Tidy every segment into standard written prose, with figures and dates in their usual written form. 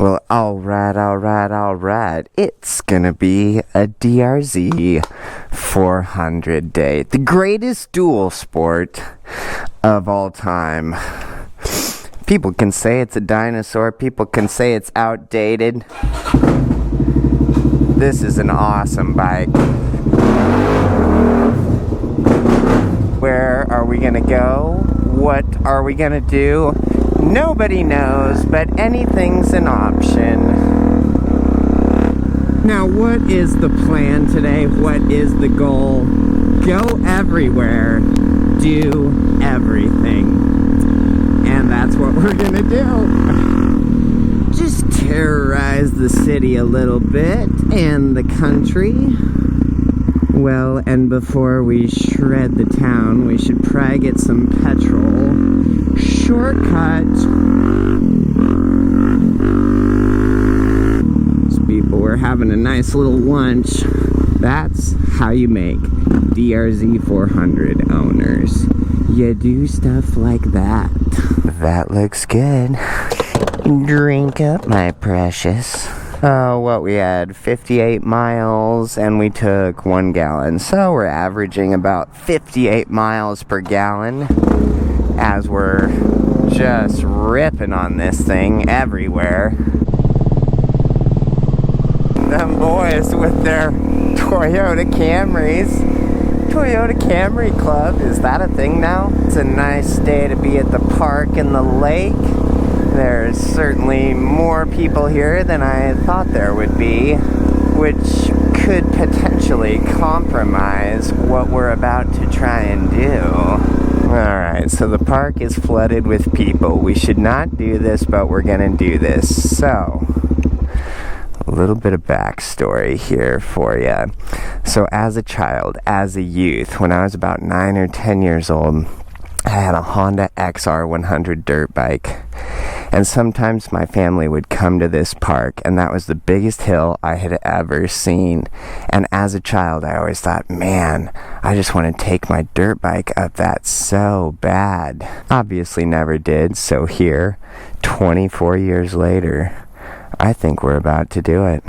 Well, alright. It's gonna be a DR-Z400 day. The greatest dual sport of all time. People can say it's a dinosaur. People can say it's outdated. This is an awesome bike. Where are we gonna go? What are we gonna do? Nobody knows, but anything's an option. Now, what is the plan today? What is the goal? Go everywhere, do everything. And that's what we're gonna do. Just terrorize the city a little bit and the country. Well, and before we shred the town, we should probably get some petrol. Shortcut. These people were having a nice little lunch. That's how you make DR-Z400 owners. You do stuff like that. That looks good. Drink up, my precious. Oh, what we had 58 miles and we took 1 gallon. So we're averaging about 58 miles per gallon as we're just ripping on this thing everywhere. Them boys with their Toyota Camrys. Toyota Camry Club, is that a thing now? It's a nice day to be at the park and the lake. There's certainly more people here than I thought there would be, which could potentially compromise what we're about to try and do. Alright, so the park is flooded with people. We should not do this, but we're gonna do this. So, a little bit of backstory here for you. So as a child, as a youth, when I was about 9 or 10 years old, I had a Honda XR100 dirt bike. And sometimes my family would come to this park, and that was the biggest hill I had ever seen. And as a child, I always thought, man, I just want to take my dirt bike up that so bad. Obviously never did, so here, 24 years later, I think we're about to do it.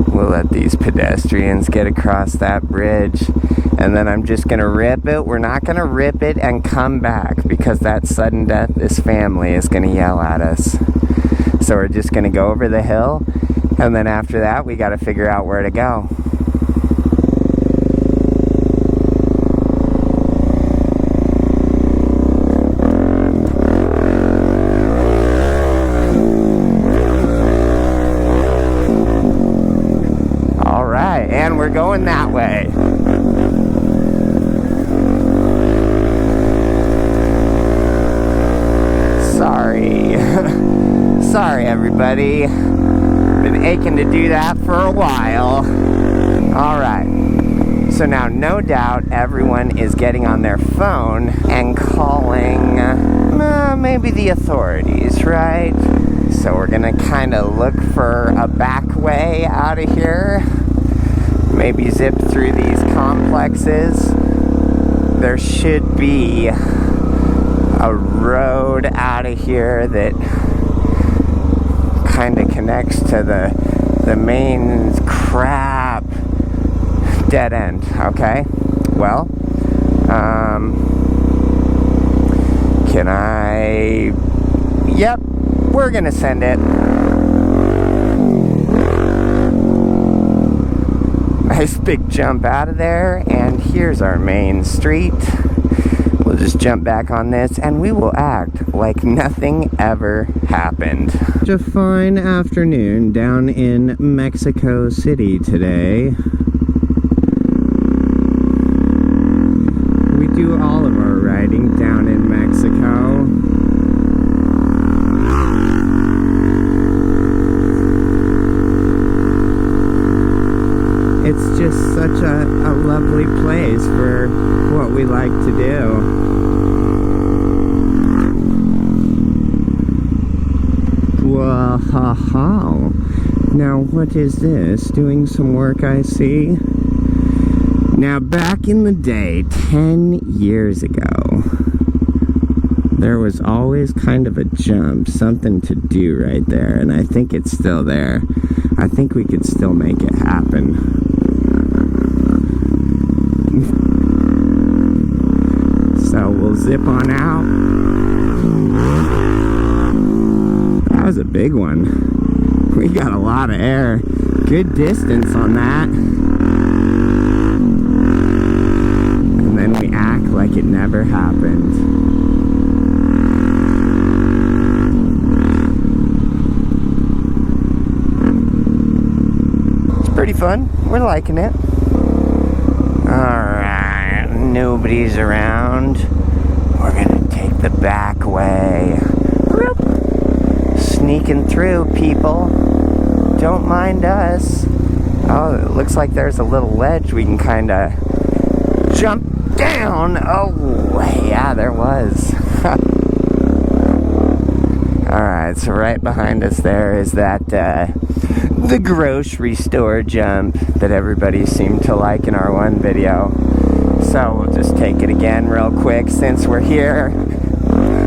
We'll let these pedestrians get across that bridge, and then I'm just gonna rip it. We're not gonna rip it and come back, because that sudden death, this family is gonna yell at us. So we're just gonna go over the hill, and then after that we gotta figure out where to go. And we're going that way. Sorry. Sorry, everybody. Been aching to do that for a while. Alright. So now, no doubt, everyone is getting on their phone and calling, maybe the authorities, right? So we're gonna kind of look for a back way out of here. Maybe zip through these complexes. There should be a road out of here that kind of connects to the main crap dead end. Okay, well, can I? Yep, we're gonna send it. Nice big jump out of there, and here's our main street. We'll just jump back on this, and we will act like nothing ever happened. It's a fine afternoon down in Mexico City today. We do all of our riding down in Mexico. It's just such a lovely place for what we like to do. Whoa. Now what is this? Doing some work, I see. Now back in the day, 10 years ago, There was always kind of a jump, something to do right there, and I think it's still there. I think we could still make it happen. So we'll zip on out. That was a big one. We got a lot of air. Good distance on that. And then we act like it never happened. Pretty fun. We're liking it. Alright, nobody's around. We're gonna take the back way. Sneaking through, people. Don't mind us. Oh, it looks like there's a little ledge we can kind of jump down. Oh, yeah, there was. Alright, so right behind us there is that the grocery store jump that everybody seemed to like in our one video. So we'll just take it again real quick since we're here.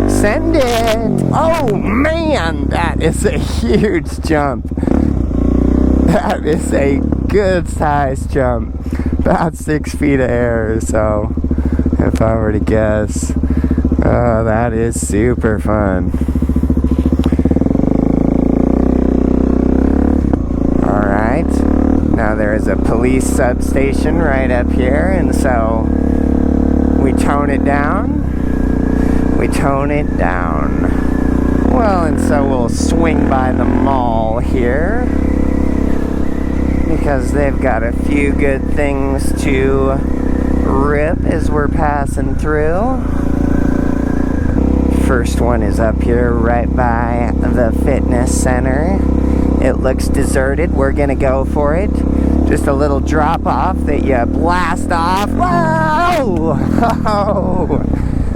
Send it! Oh man, that is a huge jump. That is a good size jump. About 6 feet of air, so if I were to guess. Oh, that is super fun. Now there is a police substation right up here, and so we tone it down. We tone it down. Well, and so we'll swing by the mall here because they've got a few good things to rip as we're passing through. First one is up here right by the fitness center. It looks deserted. We're gonna go for it. Just a little drop off that you blast off. Whoa! Oh,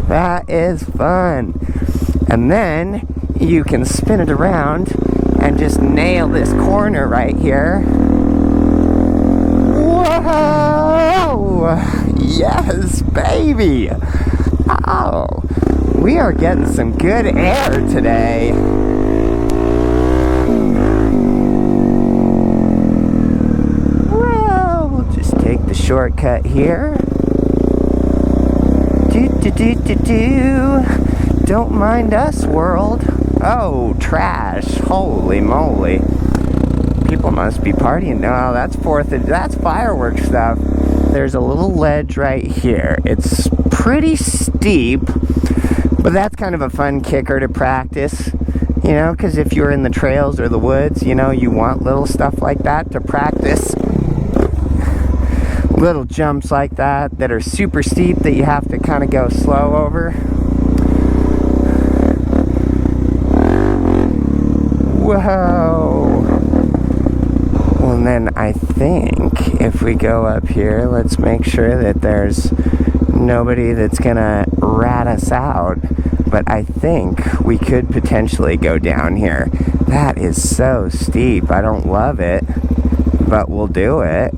that is fun. And then you can spin it around and just nail this corner right here. Whoa! Yes, baby! Oh, we are getting some good air today. Take the shortcut here. Don't mind us, world. Oh, trash. Holy moly. People must be partying. No, that's fireworks stuff. There's a little ledge right here. It's pretty steep, but that's kind of a fun kicker to practice. You know, because if you're in the trails or the woods, you know, you want little stuff like that to practice. Little jumps like that are super steep that you have to kind of go slow over. Whoa! Well, and then I think if we go up here, let's make sure that there's nobody that's gonna rat us out. But I think we could potentially go down here. That is so steep. I don't love it, but we'll do it.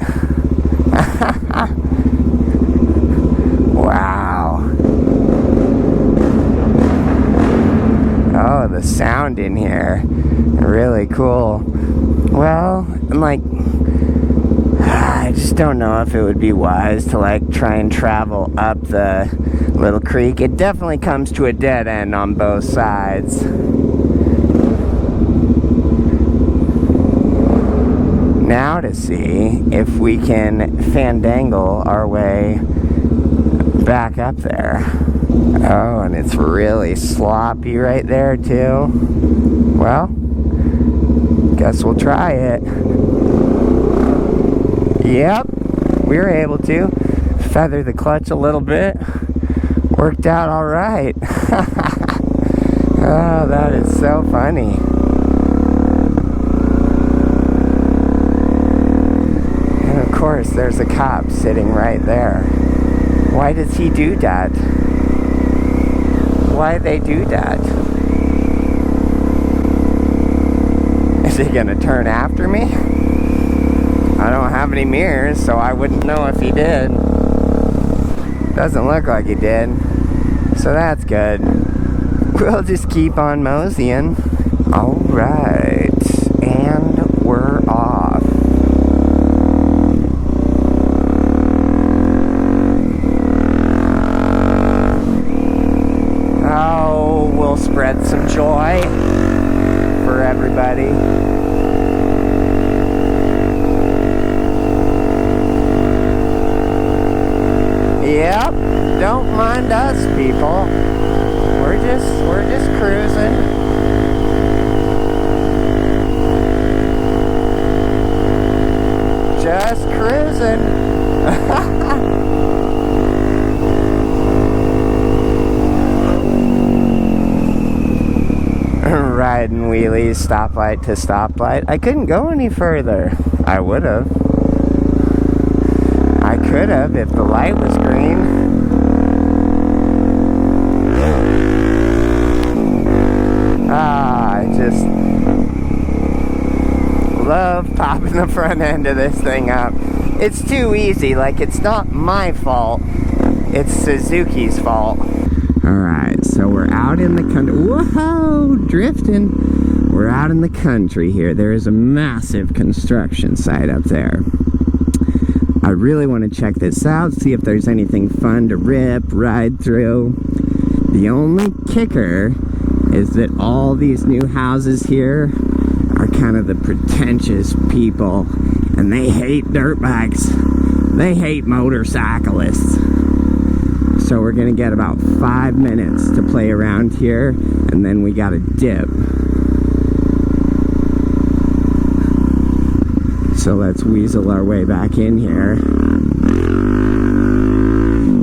Wow. Oh, the sound in here. Really cool. Well, I'm like, I just don't know if it would be wise to like try and travel up the little creek. It definitely comes to a dead end on both sides. Now to see if we can fandangle our way back up there. Oh, and it's really sloppy right there too. Well, guess we'll try it. Yep, we were able to feather the clutch a little bit. Worked out all right. Oh, that is so funny. And of course, there's a cop sitting right there. Why does he do that? Why they do that? Is he gonna turn after me? I don't have any mirrors, so I wouldn't know if he did. Doesn't look like he did. So that's good. we'll just keep on moseying. Alright, and we're off. Oh, we'll spread some joy for everybody. Yep, don't mind us, people. We're just cruising. Just cruising. Riding wheelies, stoplight to stoplight. I couldn't go any further. I would have. I could have if the light was green. I just love popping the front end of this thing up. It's too easy. Like, it's not my fault. It's Suzuki's fault. Alright, so we're out in the country. Whoa, drifting. We're out in the country here. There is a massive construction site up there. I really want to check this out, see if there's anything fun to ride through. The only kicker is that all these new houses here are kind of the pretentious people, and they hate dirt bikes. They hate motorcyclists. So we're gonna get about 5 minutes to play around here, and then we gotta dip. So let's weasel our way back in here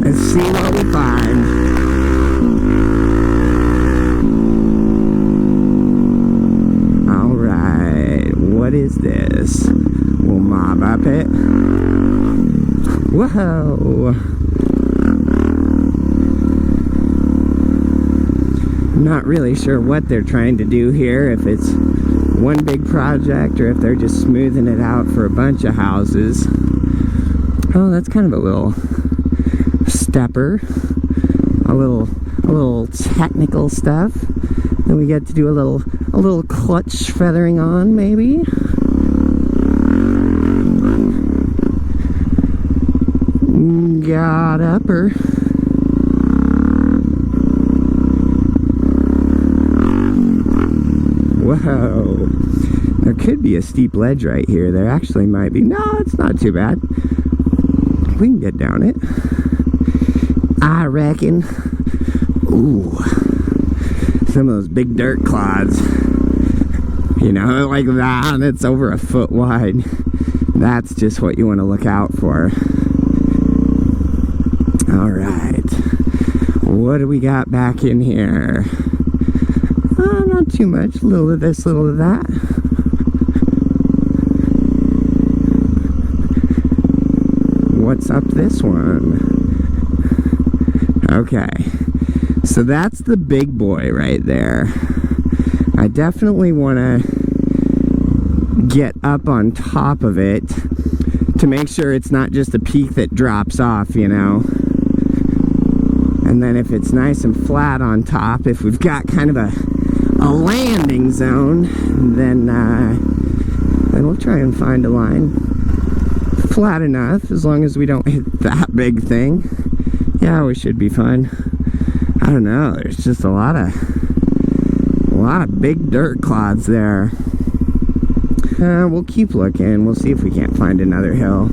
and see what we find. Alright, what is this? We'll mob up it. Whoa! Not really sure what they're trying to do here, if it's one big project or if they're just smoothing it out for a bunch of houses. Oh, that's kind of a little stepper, a little technical stuff. Then we get to do a little clutch feathering on, maybe. Got upper. Whoa, there could be a steep ledge right here. There actually might be. No, it's not too bad. We can get down it, I reckon. Ooh, some of those big dirt clods, you know, like that. It's over a foot wide. That's just what you want to look out for. All right, what do we got back in here? Not too much. A little of this, little of that. What's up this one? Okay, so that's the big boy right there. I definitely want to get up on top of it to make sure it's not just a peak that drops off, you know. And then if it's nice and flat on top, if we've got kind of a landing zone, then we'll try and find a line flat enough, as long as we don't hit that big thing. Yeah, we should be fine. I don't know, there's just a lot of big dirt clods there. We'll keep looking. We'll see if we can't find another hill.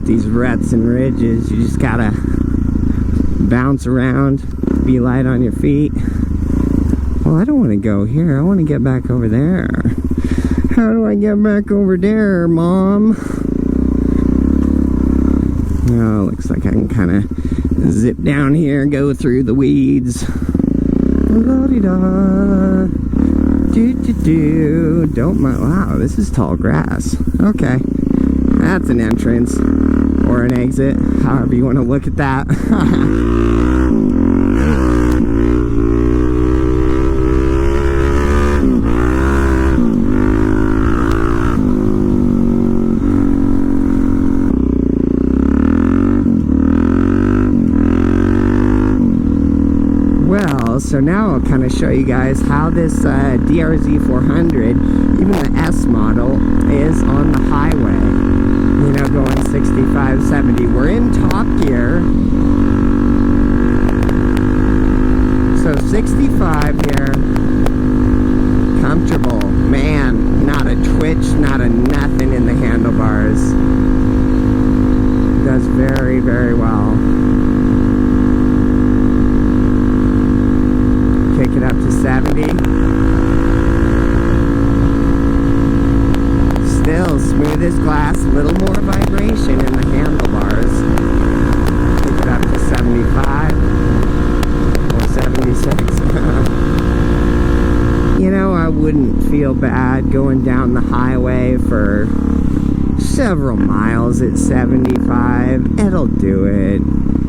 These ruts and ridges, you just gotta bounce around, be light on your feet. Well, I don't want to go here. I want to get back over there. How do I get back over there, Mom? Oh, looks like I can kind of zip down here and go through the weeds. La-di-da. Do-do-do. Don't mind. Wow, this is tall grass. Okay. That's an entrance. or an exit, however you want to look at that. Well, so now I'll kind of show you guys how this DR-Z400, even the S model, is on the highway. You know, going 65, 70. We're in top gear. So 65 here. Comfortable. Man, not a twitch, not a nothing in the handlebars. Does very, very well. Kick it up to 70. Still smooth as glass, a little more vibration in the handlebars. Pick it up to 75 or 76. You know, I wouldn't feel bad going down the highway for several miles at 75. It'll do it.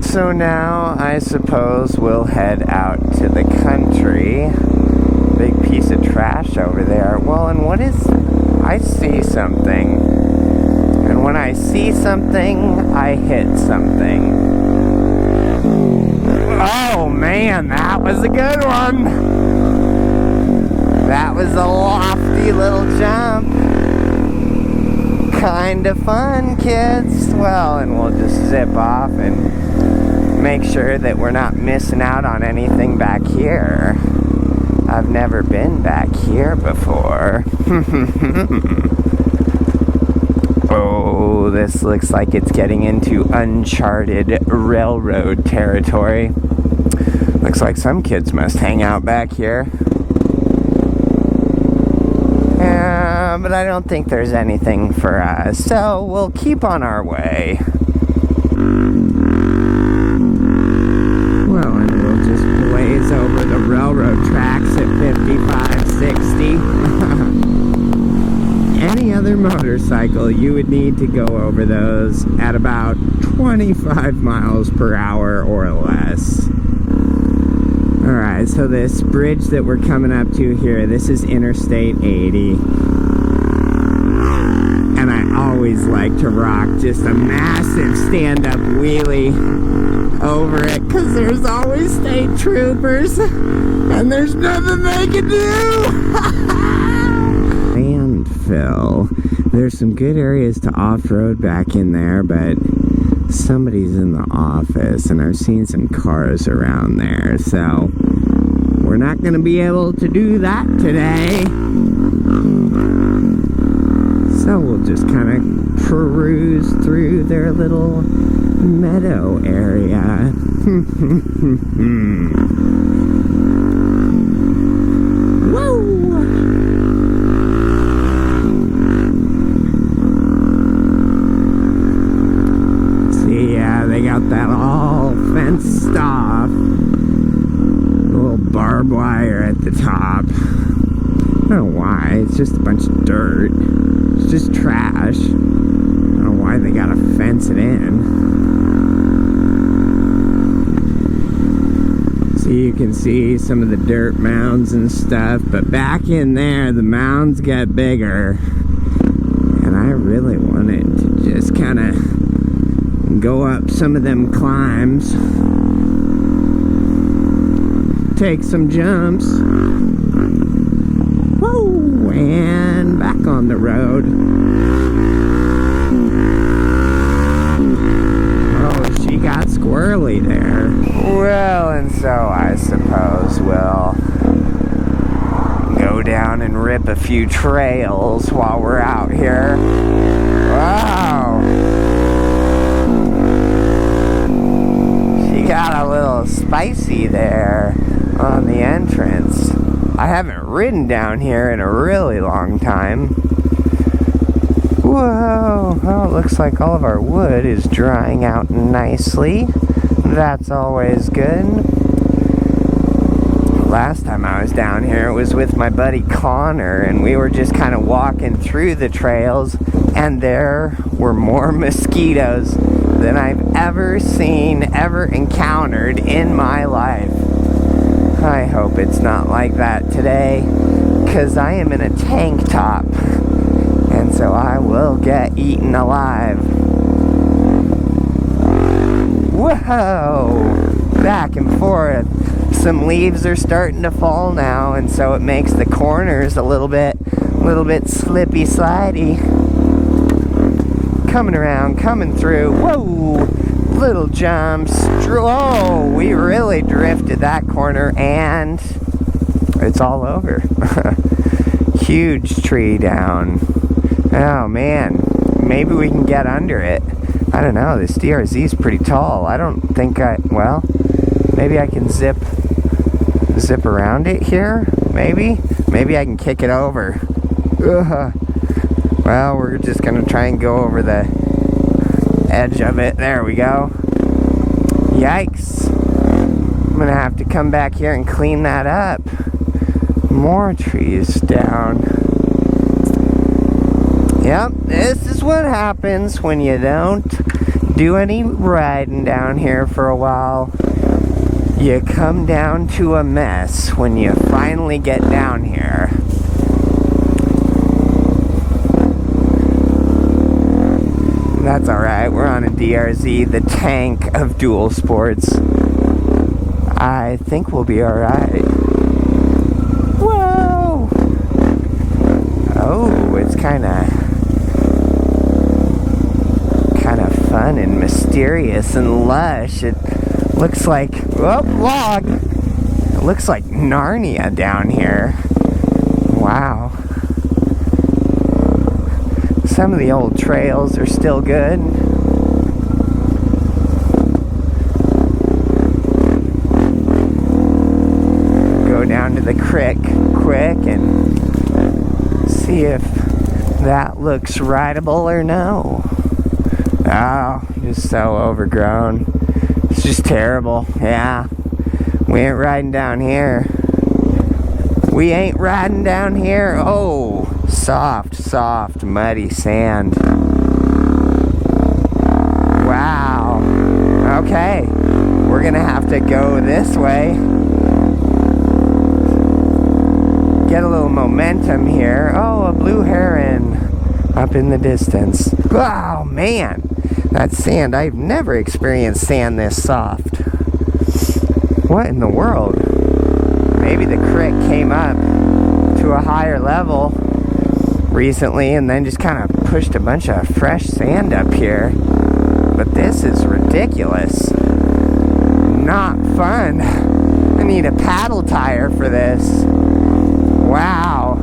So now I suppose we'll head out to the country. Big piece of trash over there. Well, and what is... I see something, and when I see something, I hit something. Oh man, that was a good one. That was a lofty little jump. Kind of fun, kids. Well, and we'll just zip off and make sure that we're not missing out on anything back here. I've never been back here before. Oh, this looks like it's getting into uncharted railroad territory. Looks like some kids must hang out back here. But I don't think there's anything for us, so we'll keep on our way. Well, and we'll just blaze over the railroad tracks at 55, 60. Any other motorcycle, you would need to go over those at about 25 miles per hour or less. Alright, so this bridge that we're coming up to here, this is Interstate 80. And I always like to rock just a massive stand-up wheelie over it, because there's always state troopers, and there's nothing they can do! Landfill. There's some good areas to off-road back in there, but somebody's in the office, and I've seen some cars around there, so we're not going to be able to do that today. So we'll just kind of cruise through their little meadow area. Whoa! See, yeah, they got that all fenced off. Little barbed wire at the top. I don't know why, it's just a bunch of dirt. It's just trash. I don't know why they gotta fence it in. So you can see some of the dirt mounds and stuff, but back in there the mounds get bigger. And I really wanted to just kinda go up some of them climbs. Take some jumps. Whoa! And back on the road. Oh, she got squirrely there. Well, and so I suppose we'll go down and rip a few trails while we're out here. Wow! She got a little spicy there on the entrance. I haven't ridden down here in a really long time. Whoa! Well, it looks like all of our wood is drying out nicely. That's always good. last time I was down here, it was with my buddy Connor, and we were just kind of walking through the trails, and there were more mosquitoes than I've ever seen, ever encountered in my life. I hope it's not like that today, because I am in a tank top, and so I will get eaten alive. Whoa! Back and forth. Some leaves are starting to fall now, and so it makes the corners a little bit slippy slidey. Coming around, coming through. Whoa! Little jumps. Oh, we really drifted that corner, and it's all over. Huge tree down. Oh man, maybe we can get under it. I don't know, this DR-Z is pretty tall. I don't think well, maybe I can zip around it here, maybe I can kick it over. Well, we're just gonna try and go over the edge of it. There we go. Yikes. I'm gonna have to come back here and clean that up. More trees down. Yep, this is what happens when you don't do any riding down here for a while. You come down to a mess when you finally get down here. That's alright, we're on a DR-Z, the tank of dual sports. I think we'll be alright. Whoa! Oh, it's kinda fun and mysterious and lush. It looks like, log! It looks like Narnia down here. Wow. Some of the old trails are still good. Go down to the creek quick and see if that looks rideable or no. Oh, just so overgrown. It's just terrible. Yeah. We ain't riding down here. We ain't riding down here. Oh, soft, muddy sand. Wow. Okay. We're gonna have to go this way. Get a little momentum here. Oh, a blue heron up in the distance. Oh, man. That sand, I've never experienced sand this soft. What in the world? Maybe the creek came up to a higher level recently and then just kind of pushed a bunch of fresh sand up here. But this is ridiculous. Not fun. I need a paddle tire for this. Wow.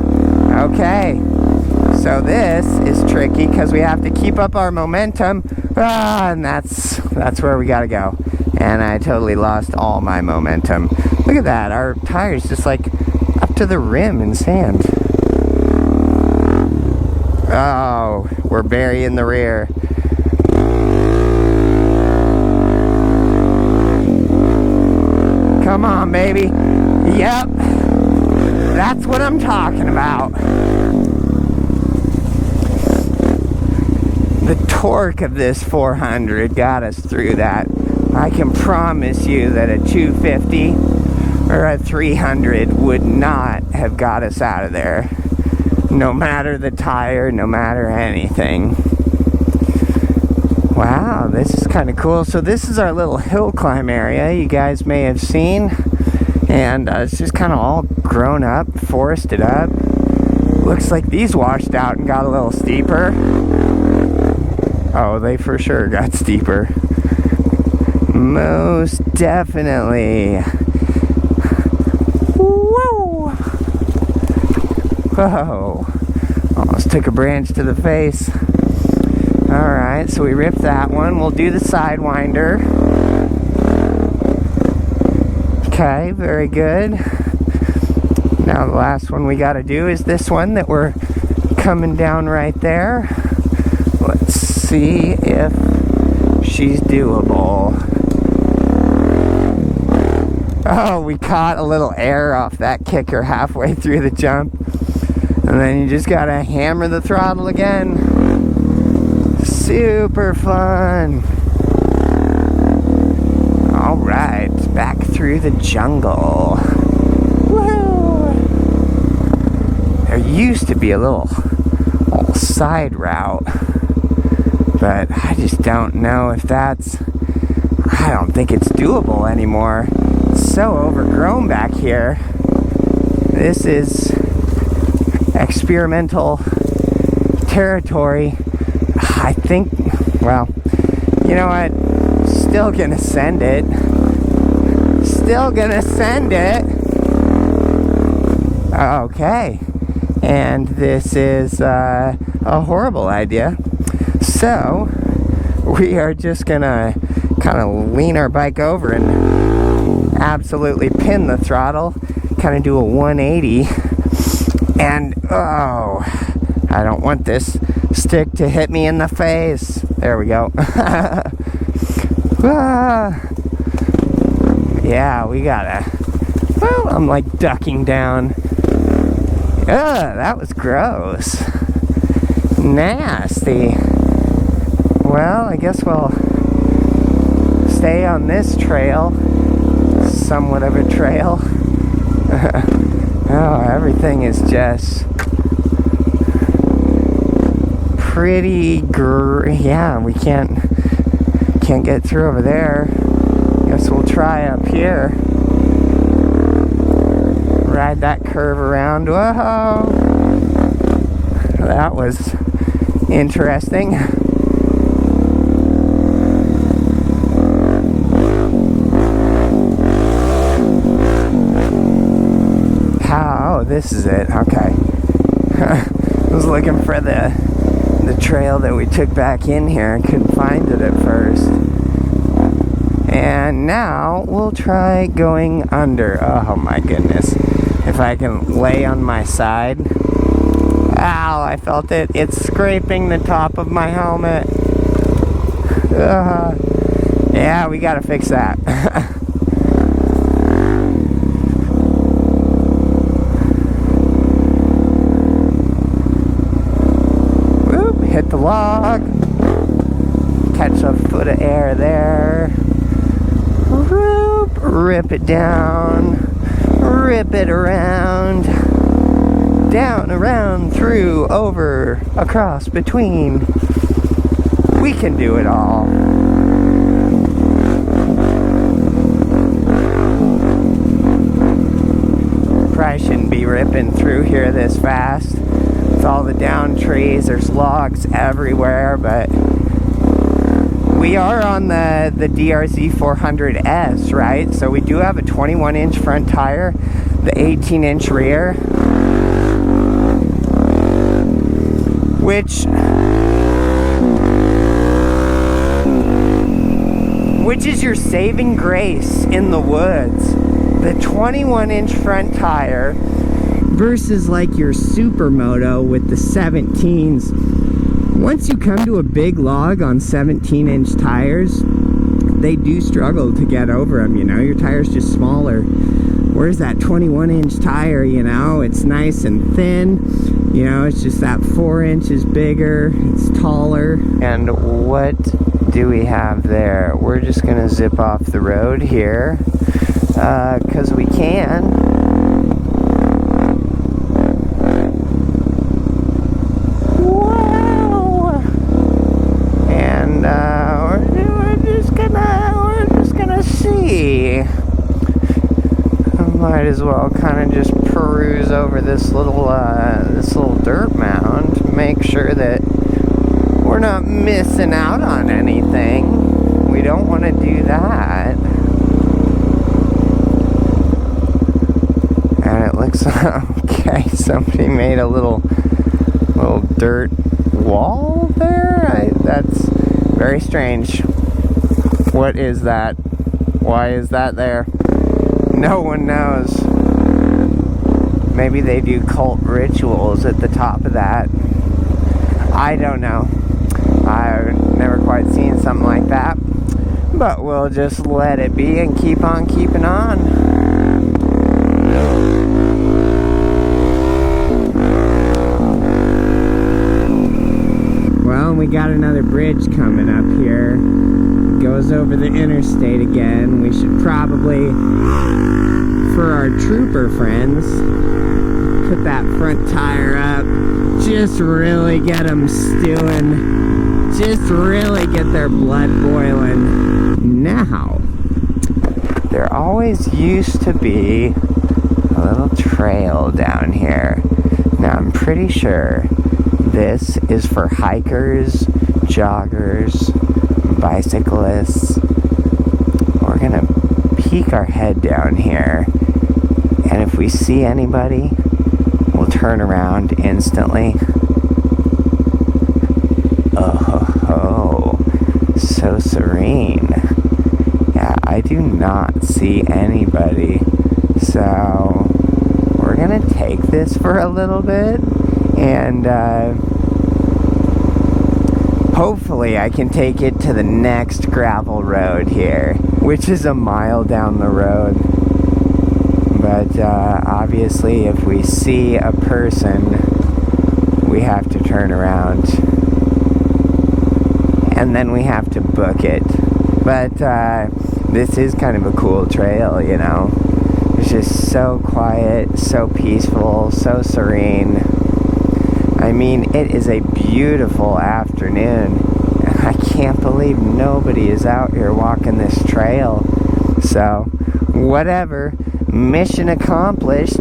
Okay. So this is tricky because we have to keep up our momentum. And that's where we gotta go. And I totally lost all my momentum. Look at that, our tire's just like up to the rim in sand. Oh, we're burying the rear. Come on, baby. Yep, that's what I'm talking about. The torque of this 400 got us through that. I can promise you that a 250 or a 300 would not have got us out of there. No matter the tire, no matter anything. Wow, this is kind of cool. So this is our little hill climb area you guys may have seen. And it's just kind of all grown up, forested up. Looks like these washed out and got a little steeper. Oh, they for sure got steeper. Most definitely. Whoa! Whoa. Almost took a branch to the face. Alright, so we ripped that one. We'll do the Sidewinder. Okay, very good. Now the last one we gotta do is this one that we're coming down right there. Let's see if she's doable. Oh, we caught a little air off that kicker halfway through the jump. And then you just gotta hammer the throttle again. Super fun. Alright, back through the jungle. Woo! There used to be a little side route, but I just don't know if I don't think it's doable anymore. It's so overgrown back here. This is experimental territory. I think, well, you know what? Still gonna send it. Still gonna send it. Okay. And this is a horrible idea. So, we are just gonna kind of lean our bike over and absolutely pin the throttle. Kind of do a 180. And, oh, I don't want this stick to hit me in the face. There we go. Yeah, we gotta. Well, I'm like ducking down. Ugh, that was gross. Nasty. Well, I guess we'll stay on this trail. Somewhat of a trail. Oh, everything is just pretty yeah, we can't get through over there. Guess we'll try up here. Ride that curve around. Whoa! That was interesting. Oh, this is it. Okay. I was looking for the trail that we took back in here and couldn't find it at first. And now we'll try going under. Oh my goodness. If I can lay on my side. Ow, I felt it. It's scraping the top of my helmet. Yeah, we gotta fix that. Hit the log, catch a foot of air there, rip it down, rip it around, down, around, through, over, across, between. We can do it all. Probably shouldn't be ripping through here this fast. With all the down trees, there's logs everywhere, but we are on the DR-Z400S, right? So we do have a 21-inch front tire, the 18-inch rear, which is your saving grace in the woods. The 21-inch front tire versus like your supermoto with the 17s. Once you come to a big log on 17-inch tires, they do struggle to get over them, you know. Your tire's just smaller. Whereas that 21-inch tire, you know, it's nice and thin. You know, it's just that 4 inches bigger. It's taller. And what do we have there? We're just gonna zip off the road here, 'cause we can. Might as well kind of just peruse over this little dirt mound to make sure that we're not missing out on anything. We don't want to do that. And it looks okay. Somebody made a little dirt wall there. That's very strange. What is that? Why is that there? No one knows. Maybe they do cult rituals at the top of that. I don't know. I've never quite seen something like that. But we'll just let it be and keep on keeping on. Well, we got another bridge coming up here. Goes over the interstate again. We should probably, for our trooper friends, put that front tire up. Just really get them stewing. Just really get their blood boiling. Now, there always used to be a little trail down here. Now, I'm pretty sure this is for hikers, joggers, bicyclists. We're gonna peek our head down here, and if we see anybody, we'll turn around instantly. Oh, so serene. Yeah, I do not see anybody, so we're gonna take this for a little bit, and hopefully I can take it to the next gravel road here, which is a mile down the road. But obviously if we see a person, we have to turn around, and then we have to book it. But this is kind of a cool trail, you know. It's just so quiet, so peaceful, so serene. I mean, it is a beautiful afternoon. I can't believe nobody is out here walking this trail. So, whatever. Mission accomplished.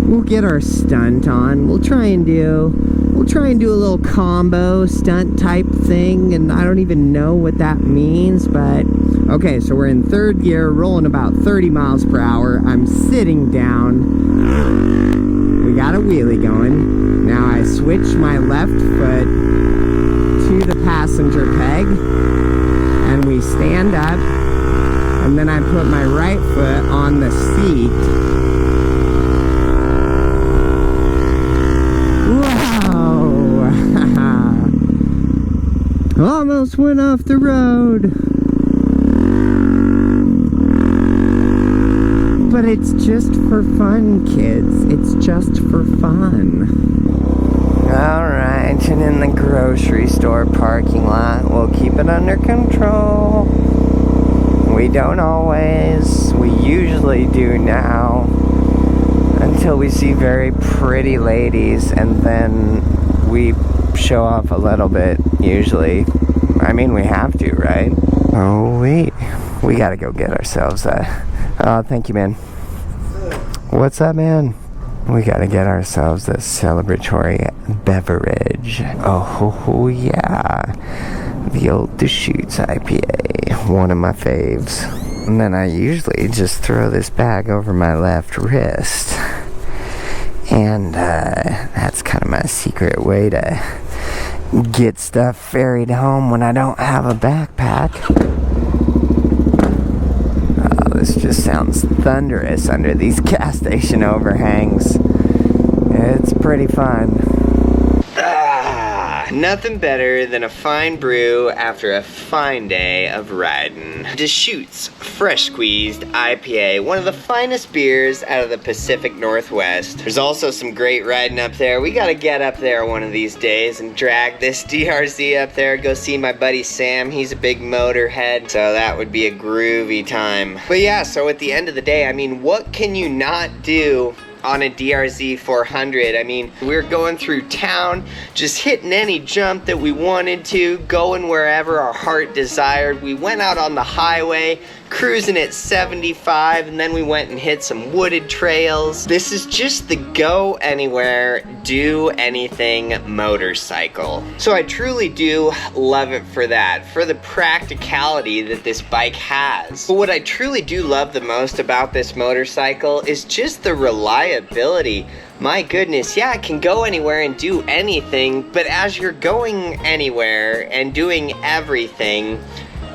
We'll get our stunt on. We'll try and do a little combo stunt type thing, and I don't even know what that means, but okay, so we're in third gear, rolling about 30 miles per hour. I'm sitting down. We got a wheelie going. Now I switch my left foot to the passenger peg, and we stand up, and then I put my right foot on the seat. Almost went off the road. But it's just for fun, kids. It's just for fun. Alright, and in the grocery store parking lot, we'll keep it under control. We don't always. We usually do now. Until we see very pretty ladies, and then we show off a little bit, usually. I mean, we have to, right? Oh, we gotta go get ourselves oh, thank you, man. What's up, man? We gotta get ourselves a celebratory beverage. Oh, yeah. The old Deschutes IPA. One of my faves. And then I usually just throw this bag over my left wrist. And that's kind of my secret way to get stuff ferried home when I don't have a backpack. Oh, this just sounds thunderous under these gas station overhangs. It's pretty fun. Nothing better than a fine brew after a fine day of riding. Deschutes Fresh Squeezed IPA, one of the finest beers out of the Pacific Northwest. There's also some great riding up there. We gotta get up there one of these days and drag this DR-Z up there, go see my buddy Sam. He's a big motorhead, so that would be a groovy time. But yeah, so at the end of the day, I mean, what can you not do on a DR-Z400? I mean, we were going through town, just hitting any jump that we wanted to, going wherever our heart desired. We went out on the highway, cruising at 75, and then we went and hit some wooded trails. This is just the go anywhere, do anything motorcycle. So I truly do love it for that, for the practicality that this bike has. But what I truly do love the most about this motorcycle is just the reliability. My goodness, yeah, it can go anywhere and do anything, but as you're going anywhere and doing everything,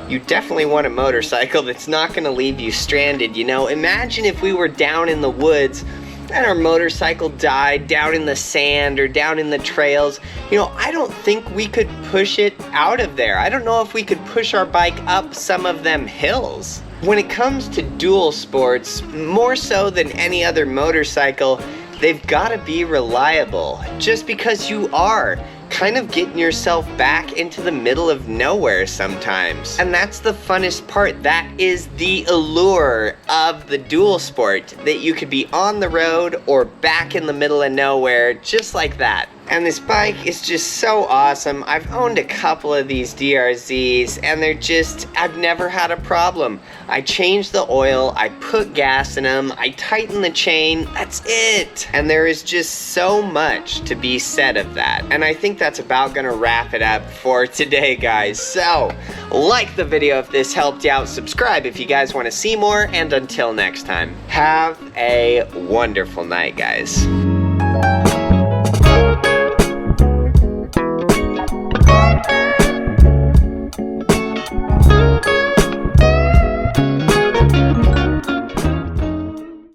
you definitely want a motorcycle that's not going to leave you stranded. You know, imagine if we were down in the woods and our motorcycle died down in the sand or down in the trails, you know, I don't think we could push it out of there. I don't know if we could push our bike up some of them hills. When it comes to dual sports, more so than any other motorcycle, they've got to be reliable. Just because you are kind of getting yourself back into the middle of nowhere sometimes. And that's the funnest part. That is the allure of the dual sport, that you could be on the road or back in the middle of nowhere just like that. And this bike is just so awesome. I've owned a couple of these DR-Zs and they're just, I've never had a problem. I changed the oil, I put gas in them, I tighten the chain, that's it. And there is just so much to be said of that. And I think that's about gonna wrap it up for today, guys. So, like the video if this helped you out, subscribe if you guys wanna see more, and until next time, have a wonderful night, guys.